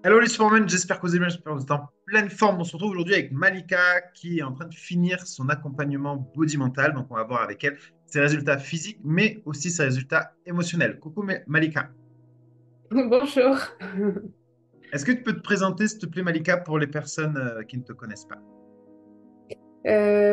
Hello les Supermen, j'espère que vous allez bien, j'espère que vous êtes en pleine forme. On se retrouve aujourd'hui avec Malika qui est en train de finir son accompagnement body mental. Donc on va voir avec elle ses résultats physiques, mais aussi ses résultats émotionnels. Coucou Malika. Bonjour. Est-ce que tu peux te présenter, s'il te plaît, Malika, pour les personnes qui ne te connaissent pas?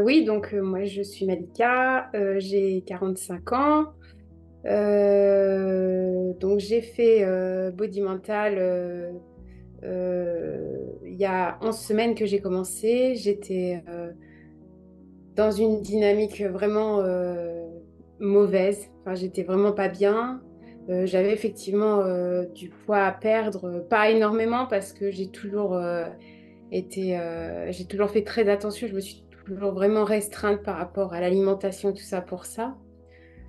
Oui, donc moi je suis Malika, j'ai 45 ans. Donc j'ai fait Body Mental il y a 11 semaines que j'ai commencé. J'étais dans une dynamique vraiment mauvaise. Enfin, j'étais vraiment pas bien. J'avais effectivement du poids à perdre, pas énormément parce que j'ai toujours fait très attention. Je me suis toujours vraiment restreinte par rapport à l'alimentation, tout ça pour ça.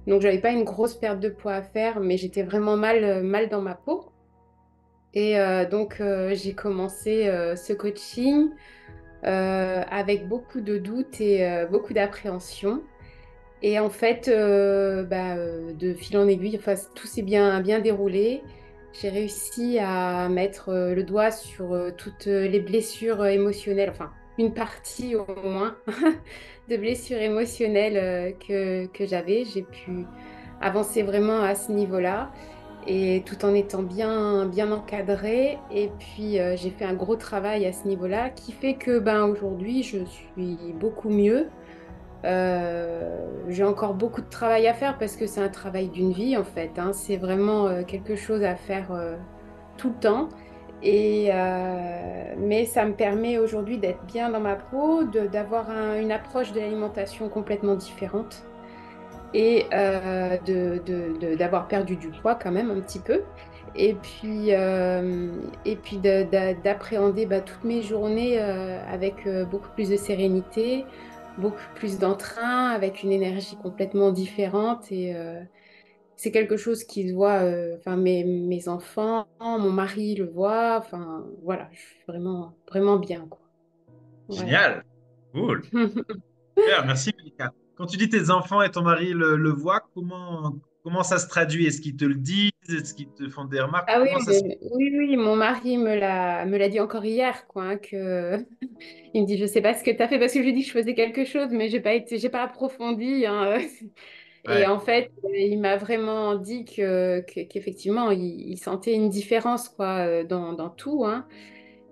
Donc, j'avais pas une grosse perte de poids à faire, mais j'étais vraiment mal dans ma peau. Et donc, j'ai commencé ce coaching avec beaucoup de doutes et beaucoup d'appréhension. Et en fait, de fil en aiguille, enfin, tout s'est bien déroulé. J'ai réussi à mettre le doigt sur toutes les blessures émotionnelles, enfin une partie au moins de blessures émotionnelles que j'avais. J'ai pu avancer vraiment à ce niveau-là et tout en étant bien encadrée. Et puis j'ai fait un gros travail à ce niveau-là qui fait que ben, aujourd'hui, je suis beaucoup mieux. J'ai encore beaucoup de travail à faire parce que c'est un travail d'une vie en fait, hein. C'est vraiment quelque chose à faire tout le temps. Mais ça me permet aujourd'hui d'être bien dans ma peau, d'avoir une approche de l'alimentation complètement différente et d'avoir perdu du poids quand même un petit peu. Et puis d'appréhender bah, toutes mes journées avec beaucoup plus de sérénité, beaucoup plus d'entrain, avec une énergie complètement différente. Et c'est quelque chose qui se voit, enfin mes enfants, mon mari le voit, enfin voilà, je suis vraiment bien, quoi. Voilà. Génial. Cool. Super, merci Malika. Quand tu dis tes enfants et ton mari le voient, comment ça se traduit? Est-ce qu'ils te le disent? Est-ce qu'ils te font des remarques? Ah oui, Comment ça se... oui, mon mari me l'a dit encore hier, quoi, hein, que il me dit, je sais pas ce que tu as fait parce que je lui ai dit que je faisais quelque chose, mais j'ai pas approfondi, hein. Et Ouais. en fait, il m'a vraiment dit qu'effectivement, il sentait une différence, quoi, dans tout, hein.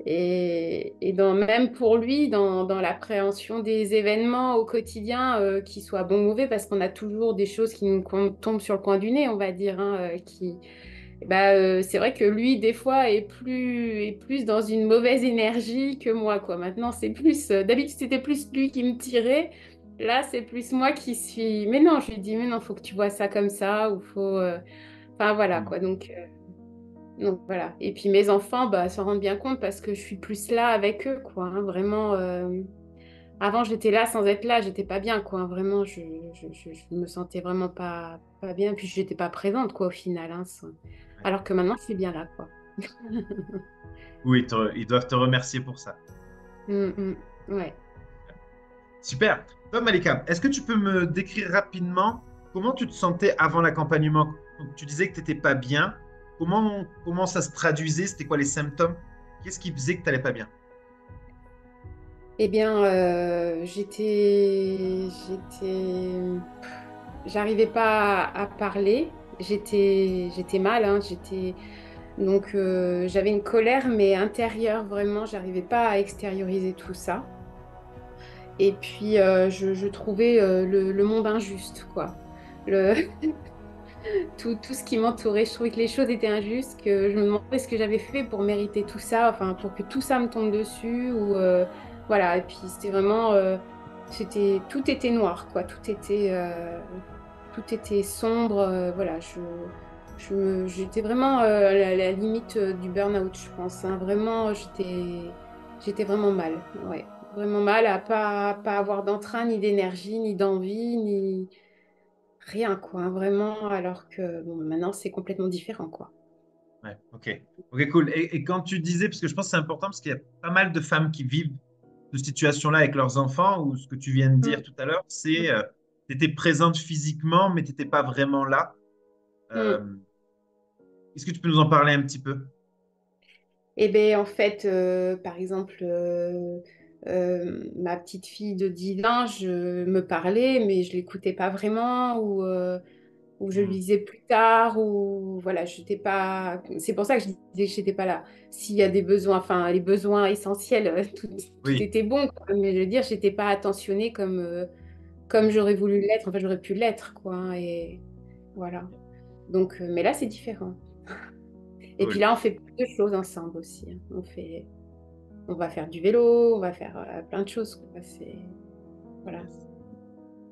Même pour lui, dans l'appréhension des événements au quotidien, qu'ils soient bons ou mauvais, parce qu'on a toujours des choses qu'on tombe sur le coin du nez, on va dire, hein, c'est vrai que lui, des fois, est plus dans une mauvaise énergie que moi, quoi. Maintenant, c'est plus. D'habitude, c'était plus lui qui me tirait. Là, c'est plus moi qui suis. Mais non, je lui dis, mais non, faut que tu vois ça comme ça, ou faut. Enfin, voilà, Hmm. quoi. Donc, voilà. Et puis, mes enfants, bah, s'en rendent bien compte parce que je suis plus là avec eux, quoi, hein. Vraiment. Avant, j'étais là sans être là, j'étais pas bien, quoi, hein. Vraiment, je me sentais vraiment pas bien. Puis, j'étais pas présente, quoi, au final, hein. Ouais. Alors que maintenant, je suis bien là, quoi. Oui, ils doivent te remercier pour ça. Ouais. Super. Toi, Malika, est-ce que tu peux me décrire rapidement comment tu te sentais avant l'accompagnement? Donc, tu disais que tu n'étais pas bien. Comment ça se traduisait? C'était quoi les symptômes? Qu'est-ce qui faisait que tu n'allais pas bien? Eh bien, j'arrivais pas à parler. J'étais mal, hein. J'avais une colère, mais intérieure, vraiment. J'arrivais pas à extérioriser tout ça. Et puis, je trouvais le monde injuste, quoi. Le, tout ce qui m'entourait, je trouvais que les choses étaient injustes, que je me demandais ce que j'avais fait pour mériter tout ça, enfin, pour que tout ça me tombe dessus, voilà. Et puis, c'était vraiment, tout était noir, quoi. Tout était sombre, voilà. J'étais vraiment à la limite du burn-out, je pense, hein. Vraiment, j'étais vraiment mal, ouais. Vraiment mal à pas avoir d'entrain, ni d'énergie, ni d'envie, ni rien, quoi, hein, vraiment, alors que bon, maintenant, c'est complètement différent, quoi. Ouais, ok. Ok, cool. Et quand tu disais, parce que je pense que c'est important, parce qu'il y a pas mal de femmes qui vivent de situation-là avec leurs enfants, ou ce que tu viens de dire Mm, tout à l'heure, mm, c'est tu étais présente physiquement, mais tu n'étais pas vraiment là. mm. Euh, Est-ce que tu peux nous en parler un petit peu? Et ben en fait, par exemple, ma petite fille de 10 ans, je me parlais, mais je l'écoutais pas vraiment, ou je le Hmm. lisais plus tard, ou voilà, j'étais pas. C'est pour ça que je disais que j'étais pas là. S'il y a des besoins, enfin les besoins essentiels, tout Oui, était bon, quoi. Mais je veux dire, j'étais pas attentionnée comme j'aurais voulu l'être. Enfin, j'aurais pu l'être, quoi, hein, et voilà. Donc, mais là, c'est différent. Et puis cool. là, on fait plus de choses ensemble aussi, hein. On va faire du vélo, on va faire plein de choses, quoi. Voilà. Yes.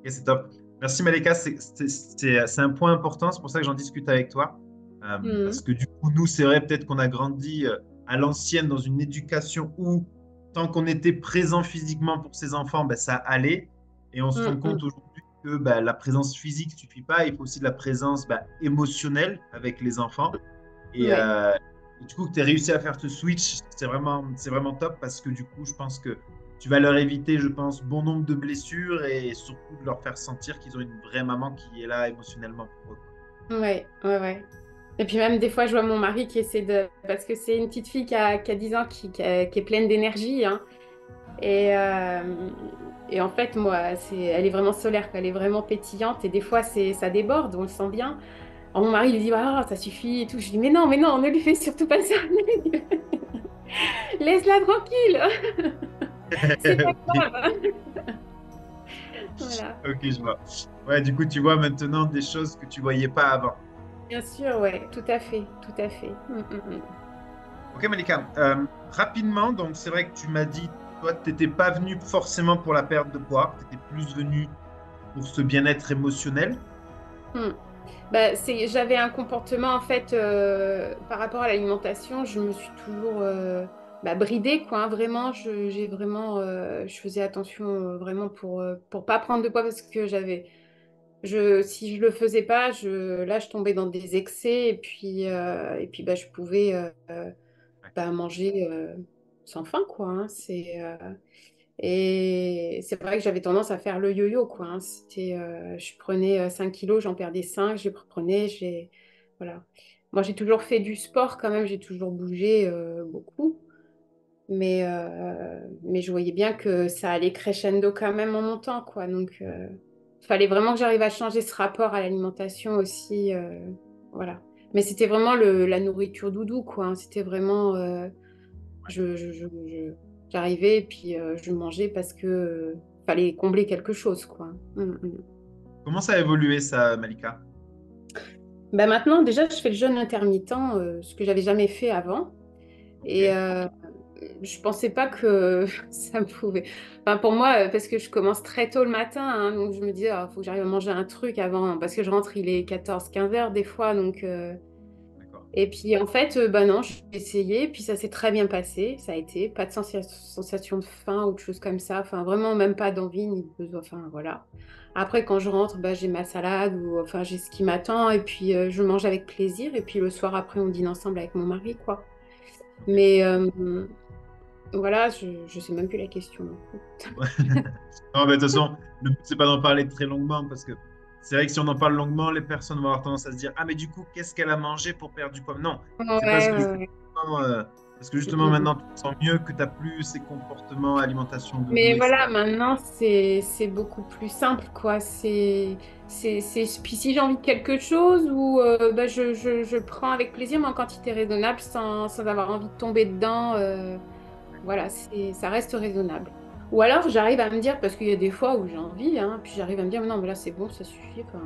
Ok, c'est top. Merci Malika, c'est un point important, c'est pour ça que j'en discute avec toi. Mhm. Parce que du coup, nous, c'est vrai, peut-être qu'on a grandi à l'ancienne dans une éducation où, tant qu'on était présent physiquement pour ses enfants, ben, ça allait. Et on se rend Mhm. compte aujourd'hui que ben, la présence physique ne suffit pas, il faut aussi de la présence ben, émotionnelle avec les enfants. Et, Ouais. euh, et du coup, que tu aies réussi à faire ce switch, c'est vraiment top parce que du coup, je pense que tu vas leur éviter, je pense, bon nombre de blessures et surtout de leur faire sentir qu'ils ont une vraie maman qui est là émotionnellement pour eux, quoi. Ouais, ouais, ouais. Et puis même des fois, je vois mon mari qui essaie de... Parce que c'est une petite fille qui a 10 ans, qui est pleine d'énergie, hein. Et, euh, et en fait, moi, elle est vraiment solaire, quoi. Elle est vraiment pétillante. Et des fois, ça déborde, on le sent bien. Alors, mon mari, il dit, ah, ça suffit et tout. Je dis, mais non, ne lui fais surtout pas ça. Laisse-la tranquille. C'est pas Ok, grave. Voilà. ok, je vois. Ouais, du coup, tu vois maintenant des choses que tu voyais pas avant. Bien sûr, ouais, tout à fait, tout à fait. Ok, Malika. Rapidement, donc c'est vrai que tu m'as dit, toi, tu n'étais pas venu forcément pour la perte de poids, tu étais plus venu pour ce bien-être émotionnel. Mm. Bah, j'avais un comportement en fait par rapport à l'alimentation, je me suis toujours bridée quoi, hein. Vraiment, je faisais attention vraiment pour pas prendre de poids parce que si je le faisais pas, là je tombais dans des excès et puis bah, je pouvais Ouais. manger sans faim quoi, hein. Et c'est vrai que j'avais tendance à faire le yo-yo, quoi, hein. Je prenais 5 kilos, j'en perdais 5, je reprenais, voilà. Moi, j'ai toujours fait du sport quand même, j'ai toujours bougé beaucoup, mais je voyais bien que ça allait crescendo quand même en montant, quoi. Donc, fallait vraiment que j'arrive à changer ce rapport à l'alimentation aussi, voilà. Mais c'était vraiment la nourriture doudou, quoi, hein. C'était vraiment... j'arrivais et puis je mangeais parce que fallait combler quelque chose, quoi. Mm. Comment ça a évolué, ça, Malika? Ben maintenant, déjà, je fais le jeûne intermittent, ce que j'avais jamais fait avant. Et Ok. je pensais pas que ça me pouvait. Enfin, pour moi, parce que je commence très tôt le matin, hein, donc je me dis, il faut que j'arrive à manger un truc avant, parce que je rentre, il est 14 15 heures des fois, donc. D'accord. Et puis en fait, bah non, j'ai essayé, puis ça s'est très bien passé. Ça a été pas de sensation de faim ou de choses comme ça. Enfin, vraiment même pas d'envie ni de besoin. Enfin, voilà. Après, quand je rentre, bah, j'ai ma salade ou enfin j'ai ce qui m'attend et puis je mange avec plaisir. Et puis le soir après, on dîne ensemble avec mon mari, quoi. Ok. Mais voilà, je sais même plus la question non plus. Non, mais de toute façon, le but, c'est pas d'en parler très longuement parce que c'est vrai que si on en parle longuement, les personnes vont avoir tendance à se dire, ah, mais du coup, qu'est-ce qu'elle a mangé pour perdre du poids? Non, Ouais, c'est ouais, parce que justement ouais. maintenant, tu te sens mieux, que tu n'as plus ces comportements, alimentation de doux, Mais voilà, etc. maintenant, c'est beaucoup plus simple, quoi. Puis si j'ai envie de quelque chose, ou bah, je prends avec plaisir, mais en quantité raisonnable, sans avoir envie de tomber dedans. Voilà, ça reste raisonnable. Ou alors, j'arrive à me dire, parce qu'il y a des fois où j'ai envie, hein, puis j'arrive à me dire, mais non, mais là, c'est bon, ça suffit. Enfin,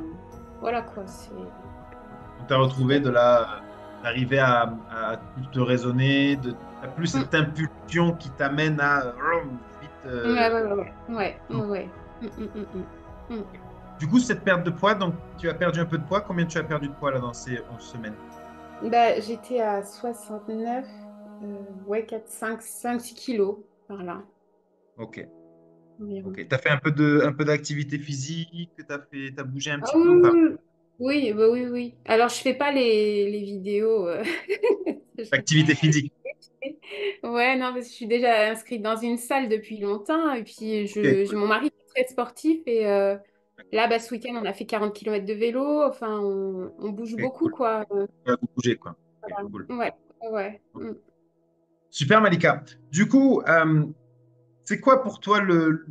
voilà, quoi. Donc, tu as retrouvé de la, d'arriver à plus te raisonner, t'as plus Mm. cette impulsion qui t'amène à vite. Ouais, ouais, ouais, ouais, ouais, ouais. Mm. Du coup, cette perte de poids, donc tu as perdu un peu de poids. Combien tu as perdu de poids là dans ces 11 semaines? Bah, j'étais à 69, ouais, 6 kilos par là, Ok. environ. Ok. Tu as fait un peu d'activité physique, t'as bougé un Ah petit oui, peu ou pas? oui, oui, bah oui, oui. Alors, je fais pas les vidéos. Activité physique. Ouais, non, parce que je suis déjà inscrite dans une salle depuis longtemps. Et puis, Ok, j'ai cool. mon mari qui est très sportif. Et là, bah, ce week-end, on a fait 40 kilomètres de vélo. Enfin, on bouge Ok, beaucoup, cool. quoi. Ouais, vous bougez, quoi. Ok, Voilà. cool. Ouais, ouais. Mm. Super, Malika. Du coup, c'est quoi pour toi le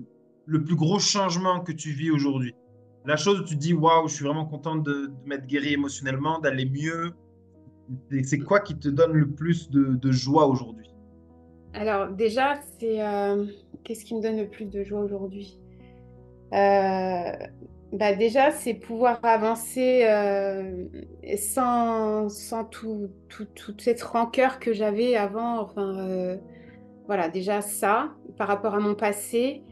plus gros changement que tu vis aujourd'hui? La chose où tu te dis, waouh, je suis vraiment content de m'être guéri émotionnellement, d'aller mieux. C'est quoi qui te donne le plus de joie aujourd'hui? Alors déjà, c'est qu'est-ce qui me donne le plus de joie aujourd'hui? Euh, Bah déjà, c'est pouvoir avancer sans toute cette rancœur que j'avais avant. Enfin, voilà, déjà ça, par rapport à mon passé.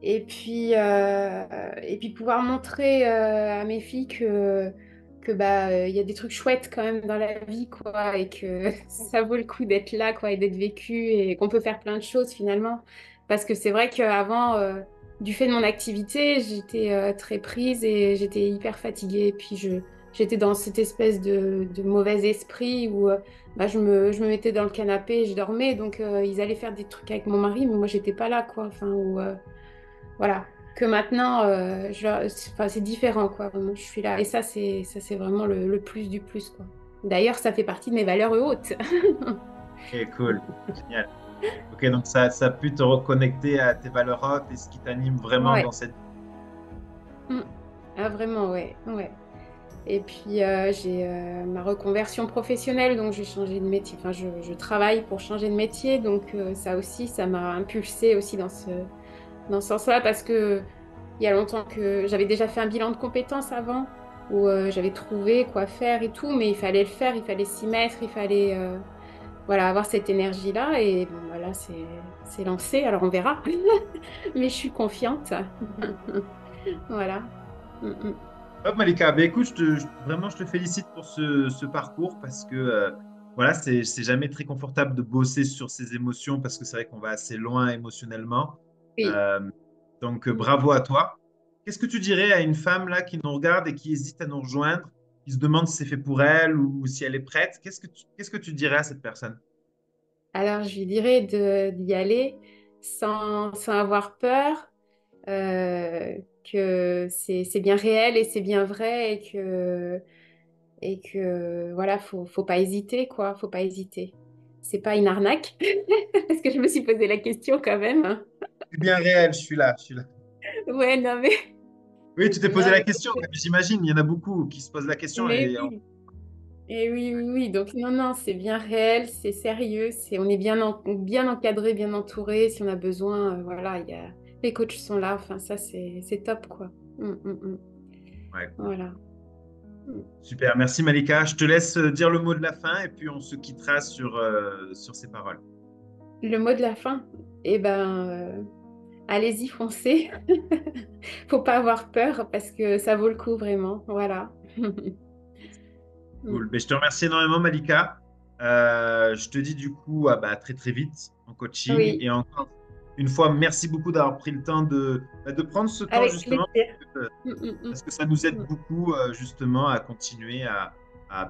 Et puis pouvoir montrer à mes filles que bah, il y a des trucs chouettes quand même dans la vie, quoi, et que ça vaut le coup d'être là, quoi, et d'être vécu, et qu'on peut faire plein de choses finalement. Parce que c'est vrai qu'avant, du fait de mon activité, j'étais très prise et j'étais hyper fatiguée. Et puis j'étais dans cette espèce de mauvais esprit où bah, je me mettais dans le canapé et je dormais. Donc ils allaient faire des trucs avec mon mari, mais moi j'étais pas là, quoi. Enfin, voilà. Que maintenant, enfin, c'est différent, quoi. Vraiment, je suis là. Et ça, c'est vraiment le plus du plus, quoi. D'ailleurs, ça fait partie de mes valeurs hautes. Ok, cool. Génial. Ok, donc ça a pu te reconnecter à tes valeurs hautes et ce qui t'anime vraiment Ouais. dans cette... Mm. Ah, vraiment, ouais. Ouais. Et puis, j'ai ma reconversion professionnelle, donc j'ai changé de métier. Enfin, je travaille pour changer de métier, donc ça aussi, ça m'a impulsé aussi dans ce sens-là, parce que il y a longtemps que j'avais déjà fait un bilan de compétences avant, où j'avais trouvé quoi faire et tout, mais il fallait le faire, il fallait s'y mettre, il fallait voilà, avoir cette énergie-là. Et bon, voilà, c'est lancé, alors on verra. Mais je suis confiante. Voilà. Mm, mm. Hop, Malika, ben, écoute, vraiment, je te félicite pour ce parcours parce que voilà, c'est jamais très confortable de bosser sur ses émotions parce que c'est vrai qu'on va assez loin émotionnellement. Oui. Euh, donc, Mm. bravo à toi. Qu'est-ce que tu dirais à une femme là qui nous regarde et qui hésite à nous rejoindre, qui se demande si c'est fait pour elle ou si elle est prête? Qu'est-ce que tu dirais à cette personne? Alors, je lui dirais d'y aller sans avoir peur, euh, que c'est bien réel et c'est bien vrai et que voilà, faut pas hésiter, quoi, faut pas hésiter. C'est pas une arnaque, parce que je me suis posé la question quand même. C'est bien réel, je suis là, je suis là. Ouais, non, mais, Oui, tu t'es posé non, la question, mais j'imagine, il y en a beaucoup qui se posent la question mais et oui. Et oui, oui, oui. Donc, non, non, c'est bien réel, c'est sérieux, on est bien encadré, bien entouré. Si on a besoin, voilà, les coachs sont là. Enfin, ça, c'est top, quoi. Mm. ouais, cool. Voilà. Mm. Super, merci Malika. Je te laisse dire le mot de la fin et puis on se quittera sur ces paroles. Le mot de la fin, eh ben, allez-y, foncez. Faut pas avoir peur parce que ça vaut le coup, vraiment. Voilà. Mm. Cool. Ben, je te remercie énormément Malika. Je te dis du coup bah, très très vite en coaching Oui, et encore une fois, merci beaucoup d'avoir pris le temps de prendre ce temps avec justement plaisir. Mm. parce que ça nous aide Mm. beaucoup justement à continuer à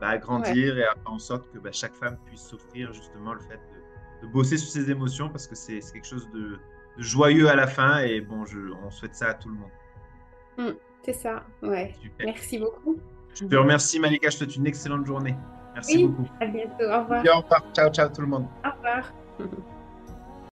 Ouais. grandir et à faire en sorte que bah, chaque femme puisse s'offrir justement le fait de bosser sur ses émotions parce que c'est quelque chose de joyeux à la fin et bon, on souhaite ça à tout le monde. Mm. C'est ça. Ouais. Super. Merci beaucoup. Je te remercie Malika, je te souhaite une excellente journée. Merci Oui, beaucoup. à bientôt. Au Et revoir. au revoir. Ciao, ciao tout le monde. Au revoir.